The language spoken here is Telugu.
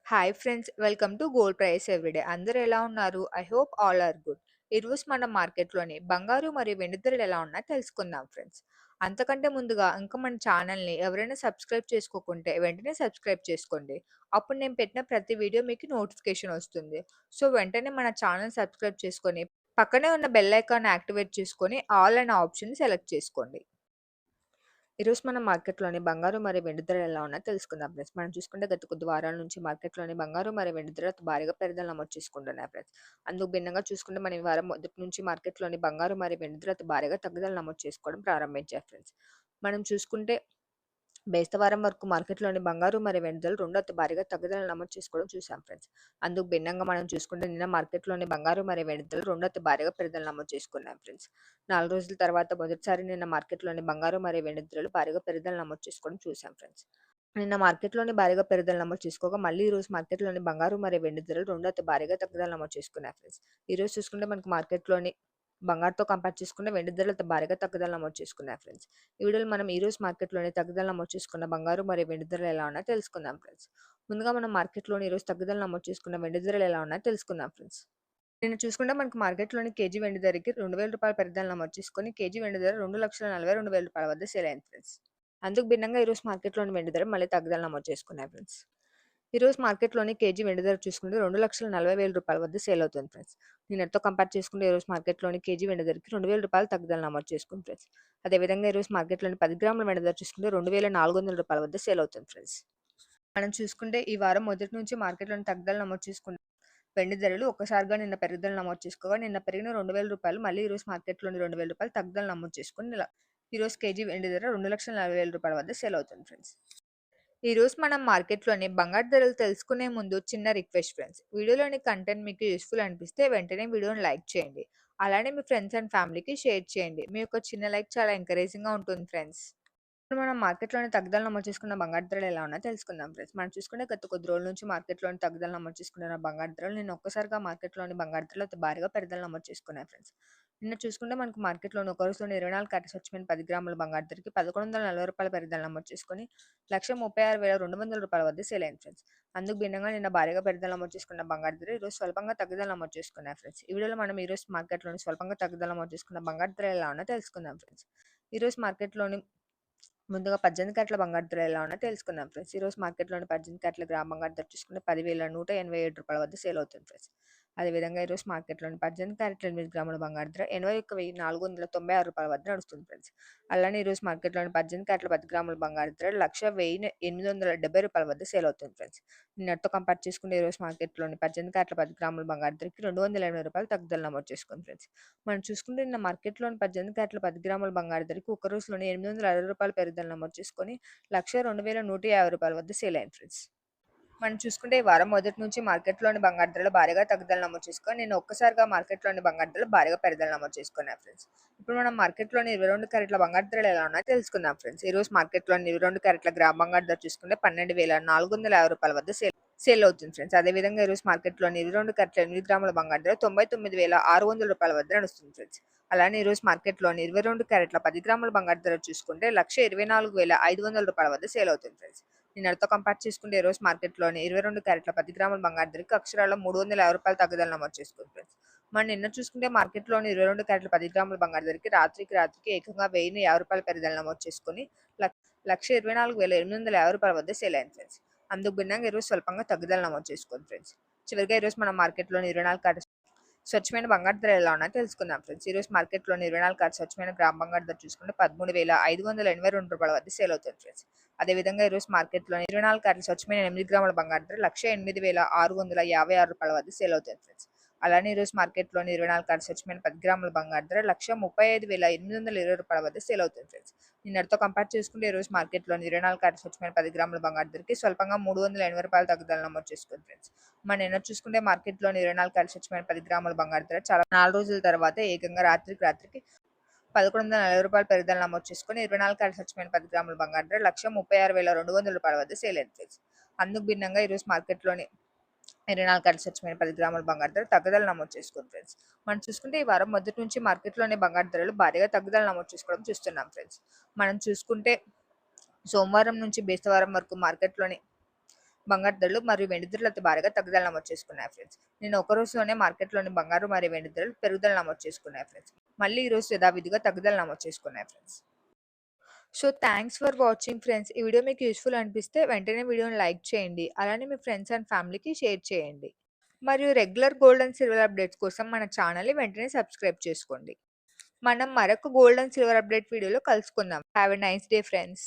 Hi friends, welcome to gold price everyday. అందరూ ఎలా ఉన్నారు? I hope all are good. ఈరోజు మనం మార్కెట్లోని బంగారు మరియు వెండి ధరలు ఎలా ఉన్నాయో తెలుసుకుందాం ఫ్రెండ్స్. అంతకంటే ముందుగా ఇంకా మన ఛానల్ని ఎవరైనా సబ్స్క్రైబ్ చేసుకోకుంటే వెంటనే సబ్స్క్రైబ్ చేసుకోండి. అప్పుడు నేను పెట్టిన ప్రతి వీడియో మీకు నోటిఫికేషన్ వస్తుంది. సో వెంటనే మన ఛానల్ సబ్స్క్రైబ్ చేసుకొని పక్కనే ఉన్న బెల్ ఐకాన్ యాక్టివేట్ చేసుకొని ఆల్ అనే ఆప్షన్ సెలెక్ట్ చేసుకోండి. ఈరోజు మనం మార్కెట్‌లోని బంగారు మరియు వెండి ధరలు ఎలా ఉన్నాయో తెలుసుకుందాం ఫ్రెండ్స్. మనం చూసుకుంటే గత కొద్ది వారాల నుంచి మార్కెట్‌లోని బంగారు మరియు వెండి ధరలు భారీగా పెరుగుదల నమోదు చేసుకుంటున్నాయి ఫ్రెండ్స్. అందుకు భిన్నంగా చూసుకుంటే మనం ఈ వారం మొదటి నుంచి మార్కెట్‌లోని బంగారు మరియు వెండి ధరలు భారీగా తగ్గుదల నమోదు చేసుకోవడం ప్రారంభించాయి ఫ్రెండ్స్. మనం చూసుకుంటే బేస్తవారం వరకు మార్కెట్‌లోని బంగారు మరియు వెండి ధరలు రెండు అతి భారీగా తగ్గుదల నమోదు చేసుకోవడం చూసాం ఫ్రెండ్స్. అందుకు భిన్నంగా మనం చూసుకుంటే నిన్న మార్కెట్‌లోని బంగారు మరియు వెండి ధరలు రెండు అతి భారీగా పెరుగుదల నమోదు చేసుకున్నాయి ఫ్రెండ్స్. 4 రోజుల తర్వాత మొదటిసారి నిన్న మార్కెట్‌లోని బంగారు మరియు వెండి ధరలు భారీగా పెరుగుదల నమోదు చేసుకోవడం చూసాం ఫ్రెండ్స్. నిన్న మార్కెట్‌లోని భారీగా పెరుగుదల నమోదు చేసుకోగా మళ్ళీ ఈరోజు మార్కెట్‌లోని బంగారు మరియు వెండి ధరలు రెండు అతి భారీగా తగ్గుదల నమోదు చేసుకున్నాయి ఫ్రెండ్స్. ఈరోజు చూసుకుంటే మనకు మార్కెట్‌లోని బంగారుతో కంపేర్ చేసుకుంటే వెండి ధరలు భారీగా తగ్గుదల నమోదు చేసుకున్నాయి ఫ్రెండ్స్. ఈ వీడియోలో మనం ఈరోజు మార్కెట్‌లోని తగ్గుదల నమోదు చేసుకున్న బంగారు మరియు వెండి ధరలు ఎలా ఉన్నాయో తెలుసుకుందాం ఫ్రెండ్స్. ముందుగా మనం మార్కెట్‌లోని ఈరోజు తగ్గుదల నమోదు చేసుకున్న వెండి ధరలు ఎలా ఉన్నాయో తెలుసుకుందాం ఫ్రెండ్స్. నిన్న చూసుకుంటే మనకు మార్కెట్‌లోని కేజీ వెండి ధరకి రూ. 2,000 పెరుగుదల నమోదు చేసుకొని కేజీ వెండి ధర రూ. 2,42,000 వద్ద సేల్ అయింది ఫ్రెండ్స్. అందుకు భిన్నంగా ఈరోజు మార్కెట్‌లోని వెండి ధర మళ్ళీ తగ్గుదల నమోదు చేసుకున్నాయి ఫ్రెండ్స్. ఈరోజు మార్కెట్‌లోని కేజీ వెండి ధర చూసుకుంటే రూ. 2,40,000 వద్ద సేల్ అవుతుంది ఫ్రెండ్స్. నిన్నటితో కంపేర్ చేసుకుంటే ఈరోజు మార్కెట్‌లోని కేజీ వెండి ధరకి రూ. 2,000 తగ్గుదల నమోదు చేసుకుంది ఫ్రెండ్స్. అదేవిధంగా ఈరోజు మార్కెట్‌లోని 10 గ్రాముల వెండి ధర చూసుకుంటే రూ. 2,400 వద్ద సేల్ అవుతుంది ఫ్రెండ్స్. మనం చూసుకుంటే ఈ వారం మొదటి నుంచి మార్కెట్‌లోని తగ్గుదల నమోదు చేసుకుంటే వెండి ధరలు ఒక్కసారిగా నిన్న పెరుగుదల నమోదు చేసుకోగా నిన్న పెరిగిన రూ. 2,000 మళ్ళీ ఈరోజు మార్కెట్‌లోని రూ. 2,000 తగ్గుదల నమోదు చేసుకొని ఈరోజు కేజీ వెండి ధర రూ. 2,40,000 వద్ద సేల్ అవుతుంది ఫ్రెండ్స్. ఈరోజు మనం మార్కెట్‌లోని బంగారు ధరలు తెలుసుకునే ముందు చిన్న రిక్వెస్ట్ ఫ్రెండ్స్. వీడియోలోని కంటెంట్ మీకు యూజ్‌ఫుల్ అనిపిస్తే వెంటనే వీడియోని లైక్ చేయండి. అలానే మీ ఫ్రెండ్స్ అండ్ ఫ్యామిలీకి షేర్ చేయండి. మీ యొక్క చిన్న లైక్ చాలా ఎంకరేజింగ్‌గా ఉంటుంది ఫ్రెండ్స్. ఇప్పుడు మనం మార్కెట్‌లోని తగ్గుదల నమోదు చేసుకున్న బంగారు ధరలు ఎలా ఉన్నాయో తెలుసుకుందాం ఫ్రెండ్స్. మనం చూసుకుంటే గత కొద్ది రోజుల నుంచి మార్కెట్‌లోని తగ్గుదల నమోదు చేసుకున్న బంగారు ధరలు నిన్న ఒక్కసారిగా మార్కెట్‌లోని బంగారు ధరలు అతి భారీగా పెరుగుదల నమోదు చేసుకున్నాయి ఫ్రెండ్స్. నిన్న చూసుకుంటే మనకు మార్కెట్‌లోని ఒక రోజులోని 24 క్యారెట్ స్వచ్ఛమైన 10 గ్రాముల బంగారు ధరకి రూ. 1,140 పెరుగుదల నమోదు చేసుకొని రూ. 1,36,200 వద్ద సేల్ అయింది ఫ్రెండ్స్. అందుకు భిన్నంగా నిన్న భారీగా పెరుగుదల నమోదు చేసుకున్న బంగారు ధర ఈరోజు స్వల్పంగా తగ్గుదల నమోదు చేసుకున్నాయి ఫ్రెండ్స్. ఈ వీడియోలో మనం ఈరోజు మార్కెట్‌లోని స్వల్పంగా తగ్గుదల నమోదు చేసుకున్న బంగారు ధర ఎలా ఉన్నాయో తెలుసుకుందాం ఫ్రెండ్స్. ఈరోజు మార్కెట్‌లోని ముందుగా 18 క్యారెట్ల బంగారు ధర ఎలా ఉన్నాయో తెలుసుకుందాం ఫ్రెండ్స్. ఈరోజు మార్కెట్‌లోని 18 క్యారెట్ల గ్రామ్ బంగారు ధర చూసుకుంటే రూ. 10,187 వద్ద సేల్ అవుతుంది ఫ్రెండ్స్. అదేవిధంగా ఈరోజు మార్కెట్‌లోని 18 క్యారెట్ల 8 గ్రాముల బంగారు ధర రూ. 81,496 వద్ద నడుస్తుంది ఫ్రెండ్స్. అలానే ఈరోజు మార్కెట్‌లోని 18 క్యారెట్ల 10 గ్రాముల బంగారు ధర రూ. 1,0870 వద్ద సేల్ అవుతుంది ఫ్రెండ్స్. నిన్నటితో కంపేర్ చేసుకుంటే ఈరోజు మార్కెట్‌లోని 18 క్యారెట్ల 10 గ్రాముల బంగారు ధరకి రూ. 280 తగ్గుదల నమోదు చేసుకుంది ఫ్రెండ్స్. మనం చూసుకుంటే నిన్న మార్కెట్‌లోని 18 క్యారెట్ల 10 గ్రాముల బంగారు ధరకి ఒక రోజులోనే రూ. 860 పెరుగుదల నమోదు చేసుకొని రూ. 1,02,150 వద్ద సేల్ అయింది ఫ్రెండ్స్. మనం చూసుకుంటే ఈ వారం మొదటి నుంచి మార్కెట్‌లోని బంగారు ధరలు భారీగా తగ్గుదల నమోదు చేసుకొని నిన్న ఒక్కసారిగా మార్కెట్‌లోని బంగారు ధరలు భారీగా పెరుగుదల నమోదు చేసుకున్నాయి ఫ్రెండ్స్. ఇప్పుడు మనం మార్కెట్‌లోని 22 క్యారెట్ల బంగారు ధరలు ఎలా ఉన్నాయో తెలుసుకుందాం ఫ్రెండ్స్. ఈరోజు మార్కెట్‌లోని 22 క్యారెట్ల గ్రామ్ బంగారు ధర చూసుకుంటే రూ. 12,450 వద్ద సేల్ అవుతుంది ఫ్రెండ్స్. అదేవిధంగా ఈరోజు మార్కెట్‌లోని 22 క్యారెట్ల 8 గ్రాముల బంగారు ధర రూ. 99,600 వద్ద నడుస్తుంది ఫ్రెండ్స్. అలానే ఈరోజు మార్కెట్‌లోని 22 క్యారెట్ల 10 గ్రాముల బంగారు ధర చూసుకుంటే రూ. 1,24,500 వద్ద సేల్ అవుతుంది ఫ్రెండ్స్. నిన్నటితో కంపేర్ చేసుకుంటే ఈరోజు మార్కెట్‌లోని 22 క్యారెట్ల 10 గ్రాముల బంగారు ధరకి అక్షరాల రూ. 350 తగ్గుదల నమోదు చేసుకుంది ఫ్రెండ్స్. మనం నిన్న చూసుకుంటే మార్కెట్‌లోని 22 క్యారెట్ల 10 గ్రాముల బంగారు ధరకి రాత్రికి ఏకంగా రూ. 1,050 పెరుగుదల నమోదు చేసుకొని లక్ 1,24,850 వద్ద సేల్ అయింది ఫ్రెండ్స్. అందుకు భిన్నంగా ఈరోజు స్వల్పంగా తగ్గుదల నమోదు చేసుకుంది ఫ్రెండ్స్. చివరిగా ఈరోజు మనం మార్కెట్‌లోని 24 క్యారెట్ స్వచ్ఛమైన బంగారు ధర ఎలా ఉన్నాయో తెలుసుకుందాం ఫ్రెండ్స్. ఈరోజు మార్కెట్‌లోని 24 క్యారెట్ స్వచ్ఛమైన గ్రామ్ బంగారు ధర చూసుకుంటే రూ. 13,582 వద్ద సేల్ అవుతుంది ఫ్రెండ్స్. అదేవిధంగా ఈరోజు మార్కెట్‌లోని 24 క్యారెట్ల స్వచ్ఛమైన 8 గ్రాముల బంగారు ధర రూ. 1,08,656 వద్ద సేల్ అవుతుంది ఫ్రెండ్స్. అలానే ఈరోజు మార్కెట్‌లోని 24 క్యారెట్ స్వచ్ఛమైన 10 గ్రాముల బంగారు ధర రూ. 1,35,820 వద్ద సేల్ అవుతుంది ఫ్రెండ్స్. నిన్నటితో కంపేర్ చేసుకుంటే ఈరోజు మార్కెట్‌లోని 24 క్యారెట్ స్వచ్ఛమైన 10 గ్రాముల బంగారు ధరకి స్వల్పంగా రూ. 380 తగ్గుదల నమోదు చేసుకుంది ఫ్రెండ్స్. మనం నిన్న చూసుకుంటే మార్కెట్‌లోని 24 క్యారెట్ స్వచ్ఛమైన 10 గ్రాముల బంగారు ధర చాలా 4 రోజుల తర్వాత ఏకంగా రాత్రికి రూ. 1,140 పెరుగుదల నమోదు చేసుకొని 24 క్యారెట్ స్వచ్ఛమైన 10 గ్రాముల బంగారు ధర రూ. 1,36,200 వద్ద సేల్ అయింది ఫ్రెండ్స్. అందుకు భిన్నంగా ఈరోజు మార్కెట్‌లోని 24 క్యారెట్ స్వచ్ఛమైన 10 గ్రాముల బంగారు ధర తగ్గుదల నమోదు చేసుకుంది ఫ్రెండ్స్. మనం చూసుకుంటే ఈ వారం మొదటి నుంచి మార్కెట్‌లోని బంగారు ధరలు భారీగా తగ్గుదల నమోదు చేసుకోవడం చూస్తున్నాం ఫ్రెండ్స్. మనం చూసుకుంటే సోమవారం నుంచి బేస్తవారం వరకు మార్కెట్‌లోని బంగారు ధరలు మరియు వెండి ధరలు అతి భారీగా తగ్గుదల నమోదు చేసుకున్నాయి ఫ్రెండ్స్. నిన్న ఒక రోజులోనే మార్కెట్లోని బంగారు మరియు వెండి ధరలు పెరుగుదల నమోదు చేసుకున్నాయి ఫ్రెండ్స్. మళ్ళీ ఈ రోజు యథావిధిగా తగ్గుదల నమోదు చేసుకున్నాయి friends. So thanks for watching friends. ఈ వీడియో మీకు యూస్ఫుల్ అనిపిస్తే వెంటనే వీడియోని లైక్ చేయండి. అలానే మీ ఫ్రెండ్స్ అండ్ ఫ్యామిలీకి షేర్ చేయండి. మరియు regular gold and silver updates కోసం మన ఛానల్ని వెంటనే సబ్స్క్రైబ్ చేసుకోండి. మనం మరొక గోల్డ్ అండ్ సిల్వర్ అప్డేట్ వీడియోలో కలుసుకుందాం. Have a nice day friends.